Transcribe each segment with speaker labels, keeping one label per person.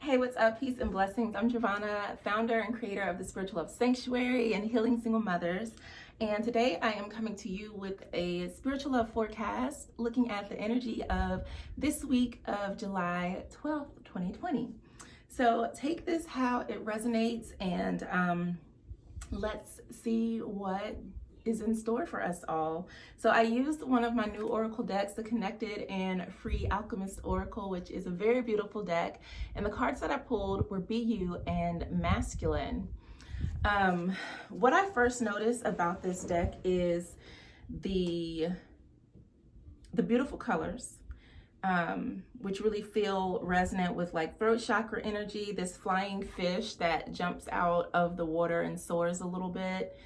Speaker 1: Hey, what's up? Peace and blessings. I'm Jovhannah, founder and creator of the Spiritual Love Sanctuary and Healing Single Mothers. And today I am coming to you with a spiritual love forecast looking at the energy of this week of July 12th, 2020. So take this how it resonates and let's see what is in store for us all. So I used one of my new oracle decks, the Connected and Free Alchemist Oracle, which is a very beautiful deck. And the cards that I pulled were BU and Masculine. What I first noticed about this deck is the beautiful colors, which really feel resonant with like throat chakra energy, this flying fish that jumps out of the water and soars a little bit.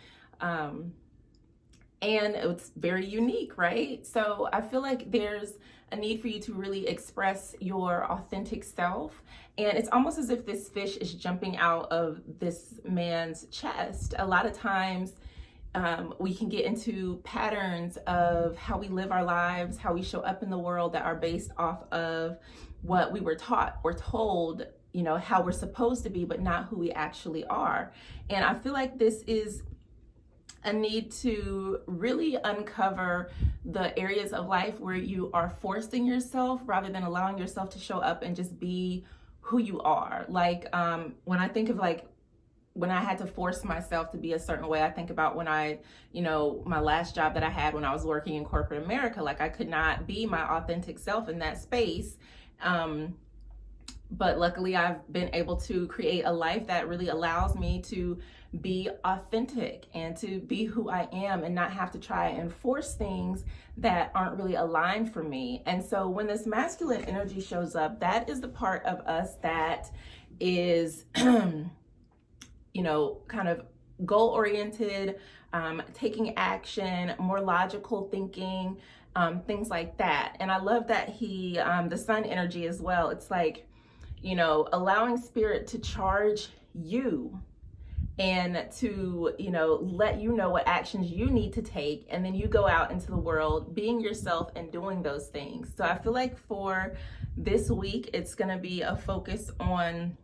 Speaker 1: And it's very unique, right? So I feel like there's a need for you to really express your authentic self. And it's almost as if this fish is jumping out of this man's chest. A lot of times we can get into patterns of how we live our lives, how we show up in the world that are based off of what we were taught or told, you know, how we're supposed to be, but not who we actually are. And I feel like this is a need to really uncover the areas of life where you are forcing yourself rather than allowing yourself to show up and just be who you are. Like when I think of like when I had to force myself to be a certain way, I think about when I, you know, my last job that I had when I was working in corporate America, like I could not be my authentic self in that space. But luckily I've been able to create a life that really allows me to be authentic and to be who I am and not have to try and force things that aren't really aligned for me. And so when this masculine energy shows up, that is the part of us that is, you know, kind of goal-oriented, taking action, more logical thinking, things like that. And I love that the sun energy as well. It's like, you know, allowing spirit to charge you and to, you know, let you know what actions you need to take. And then you go out into the world being yourself and doing those things. So I feel like for this week, it's going to be a focus on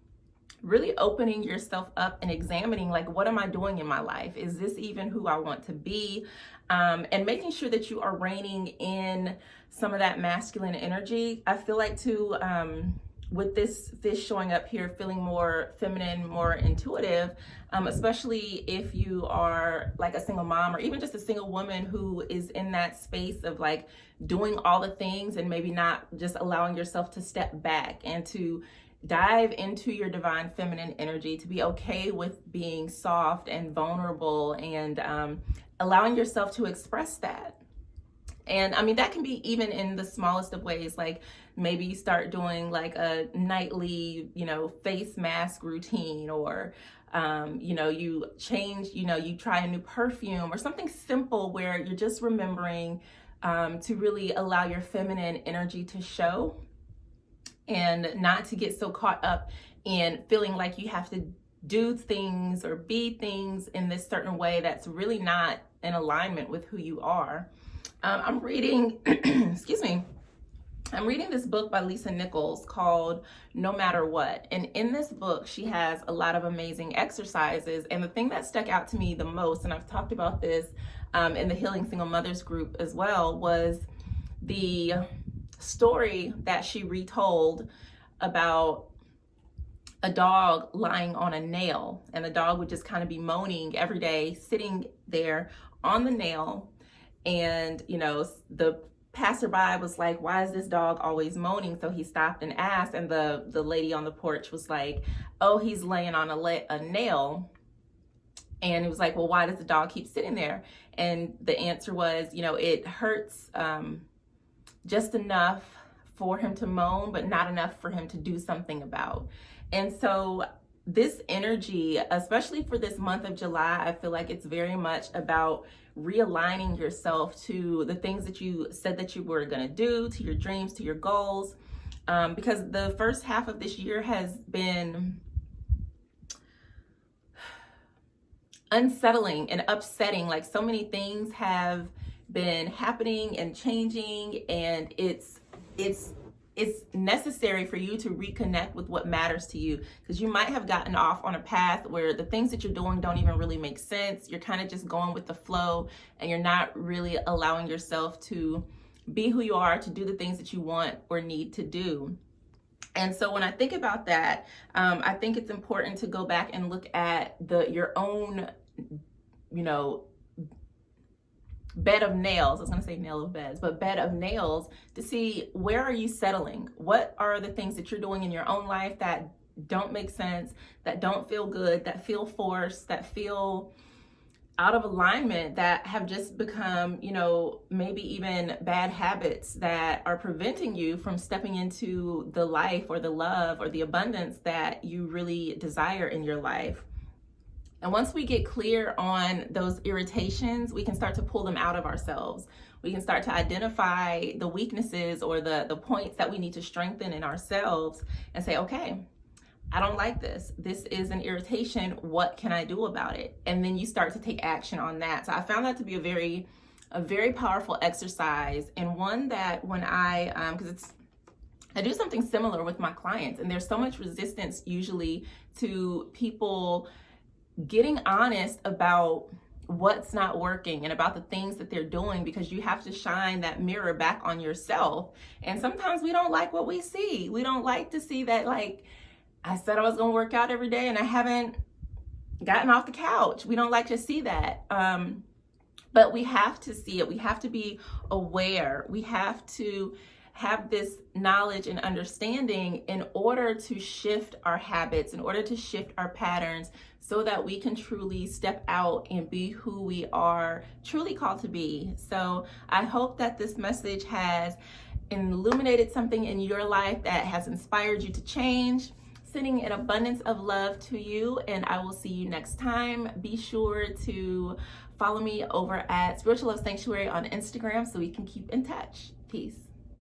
Speaker 1: really opening yourself up and examining, like, what am I doing in my life? Is this even who I want to be? And making sure that you are reining in some of that masculine energy. I feel like too, with this fish showing up here, feeling more feminine, more intuitive, especially if you are like a single mom or even just a single woman who is in that space of like doing all the things and maybe not just allowing yourself to step back and to dive into your divine feminine energy, to be okay with being soft and vulnerable and allowing yourself to express that. And I mean, that can be even in the smallest of ways, like maybe you start doing like a nightly, you know, face mask routine, or, you know, you change, you know, you try a new perfume or something simple where you're just remembering to really allow your feminine energy to show and not to get so caught up in feeling like you have to do things or be things in this certain way that's really not in alignment with who you are. I'm reading, excuse me, I'm reading this book by Lisa Nichols called No Matter What. And in this book, she has a lot of amazing exercises. And the thing that stuck out to me the most, and I've talked about this in the Healing Single Mothers group as well, was the story that she retold about a dog lying on a nail. And the dog would just kind of be moaning every day, sitting there on the nail. And, you know, the passerby was like, why is this dog always moaning? So he stopped and asked, and the lady on the porch was like, oh, he's laying on a nail. And it was like, well, why does the dog keep sitting there? And the answer was, you know, it hurts just enough for him to moan, but not enough for him to do something about. And so this energy, especially for this month of July, I feel like it's very much about realigning yourself to the things that you said that you were going to do, to your dreams, to your goals, because the first half of this year has been unsettling and upsetting. Like, so many things have been happening and changing, and it's it's necessary for you to reconnect with what matters to you, because you might have gotten off on a path where the things that you're doing don't even really make sense. You're kind of just going with the flow, and you're not really allowing yourself to be who you are, to do the things that you want or need to do. And so when I think about that, I think it's important to go back and look at your own, bed of nails. I was going to say nail of beds, but bed of nails, to see where are you settling? What are the things that you're doing in your own life that don't make sense, that don't feel good, that feel forced, that feel out of alignment, that have just become, maybe even bad habits that are preventing you from stepping into the life or the love or the abundance that you really desire in your life. And once we get clear on those irritations, we can start to pull them out of ourselves. We can start to identify the weaknesses or the points that we need to strengthen in ourselves and say, okay, I don't like this. This is an irritation. What can I do about it? And then you start to take action on that. So I found that to be a very powerful exercise, and one that when I do something similar with my clients, and there's so much resistance usually to people getting honest about what's not working and about the things that they're doing, because you have to shine that mirror back on yourself. And sometimes we don't like what we see. We don't like to see that, like, I said I was going to work out every day and I haven't gotten off the couch. We don't like to see that. But we have to see it. We have to be aware. We have to have this knowledge and understanding in order to shift our habits, in order to shift our patterns, so that we can truly step out and be who we are truly called to be. So I hope that this message has illuminated something in your life that has inspired you to change. Sending an abundance of love to you, and I will see you next time. Be sure to follow me over at Spiritual Love Sanctuary on Instagram so we can keep in touch. Peace.